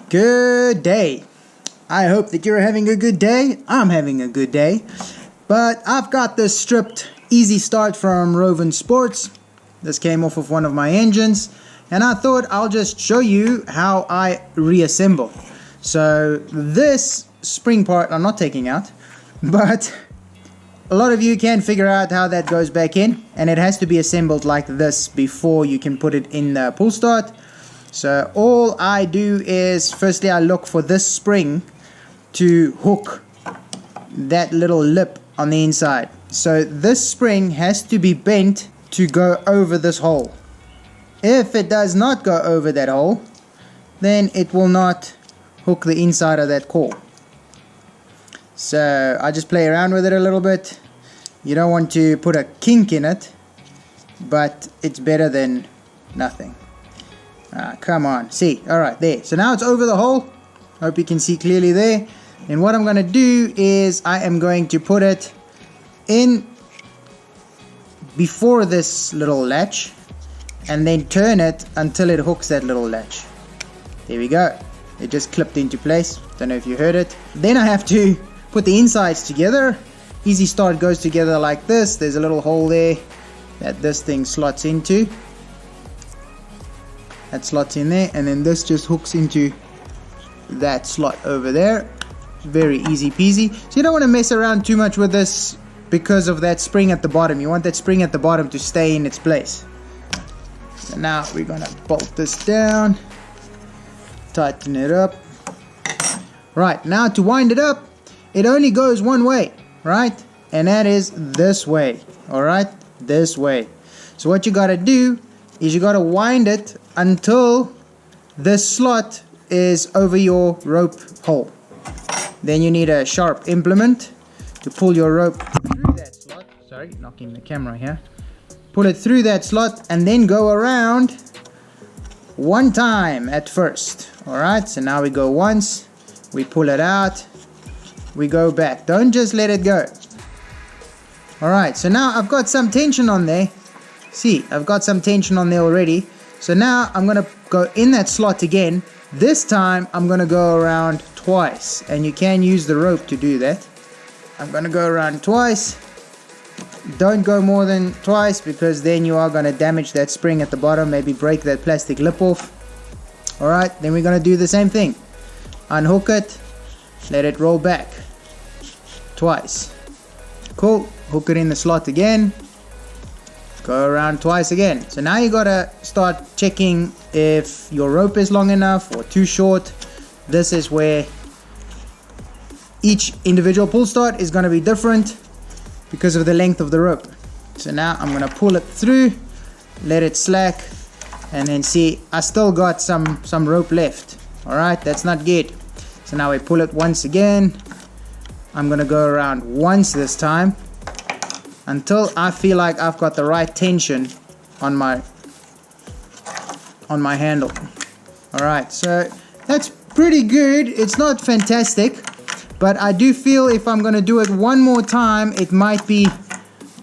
Good day. I hope that you're having a good day. I'm having a good day. But I've got this stripped easy start from Roven Sports. This came off of one of my engines, and I thought I'll just show you how I reassemble. So this spring part I'm not taking out, but a lot of you can figure out how that goes back in, and it has to be assembled like this before you can put it in the pull start. So all I do is, firstly I look for this spring to hook that little lip on the inside. So this spring has to be bent to go over this hole. If it does not go over that hole, then it will not hook the inside of that core. So I just play around with it a little bit. You don't want to put a kink in it, but it's better than nothing. Come on, see, alright, there. So now it's over the hole. Hope you can see clearly there. And what I'm going to do is I am going to put it in before this little latch, and then turn it until it hooks that little latch. There we go. It just clipped into place. Don't know if you heard it. Then I have to put the insides together. Easy start goes together like this. There's a little hole there that this thing slots into. That slots in there, and then this just hooks into that slot over there. Very easy peasy. So you don't want to mess around too much with this because of that spring at the bottom. You want that spring at the bottom to stay in its place. So now we're going to bolt this down, tighten it up. Right, now to wind it up, it only goes one way, right? And that is this way, alright? This way. So what you got to do is you got to wind it until this slot is over your rope hole. Then you need a sharp implement to pull your rope through that slot. Sorry, knocking the camera here. Pull it through that slot and then go around one time at first. Alright, so now we go once, we pull it out, we go back. Don't just let it go. Alright, so now I've got some tension on there. See, I've got some tension on there already. So now I'm going to go in that slot again. This time I'm going to go around twice, and you can use the rope to do that. I'm going to go around twice. Don't go more than twice, because then you are going to damage that spring at the bottom, maybe break that plastic lip off. Alright, then we're going to do the same thing. Unhook it, let it roll back twice. Cool, hook it in the slot again. Go around twice again. So now you gotta start checking if your rope is long enough or too short. This is where each individual pull start is gonna be different because of the length of the rope. So now I'm gonna pull it through, let it slack, and then see, I still got some rope left. Alright, that's not good. So now we pull it once again. I'm gonna go around once this time, until I feel like I've got the right tension on my handle. Alright, so that's pretty good. It's not fantastic, but I do feel if I'm going to do it one more time, it might be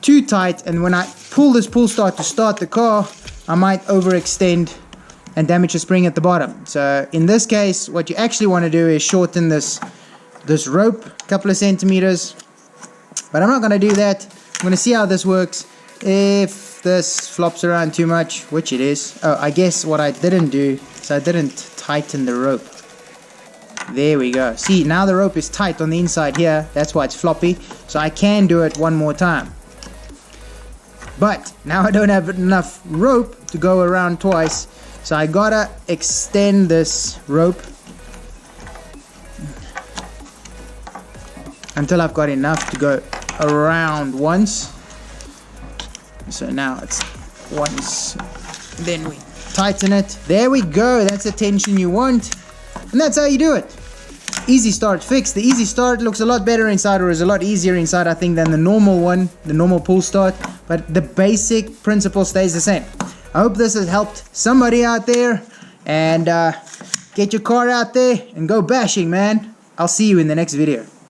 too tight, and when I pull this pull start to start the car, I might overextend and damage the spring at the bottom. So in this case, what you actually want to do is shorten this rope a couple of centimeters, but I'm not going to do that. I'm going to see how this works. If this flops around too much, which it is. Oh, I guess what I didn't do is I didn't tighten the rope. There we go. See, now the rope is tight on the inside here. That's why it's floppy. So I can do it one more time. But now I don't have enough rope to go around twice. So I gotta extend this rope until I've got enough to go around once. So now it's once, then we tighten it. There we go. That's the tension you want, and that's how you do it. Easy start fix. The easy start looks a lot better inside, or is a lot easier inside, I think, than the normal one, the normal pull start, but the basic principle stays the same. I hope this has helped somebody out there, and get your car out there and go bashing, man. I'll see you in the next video.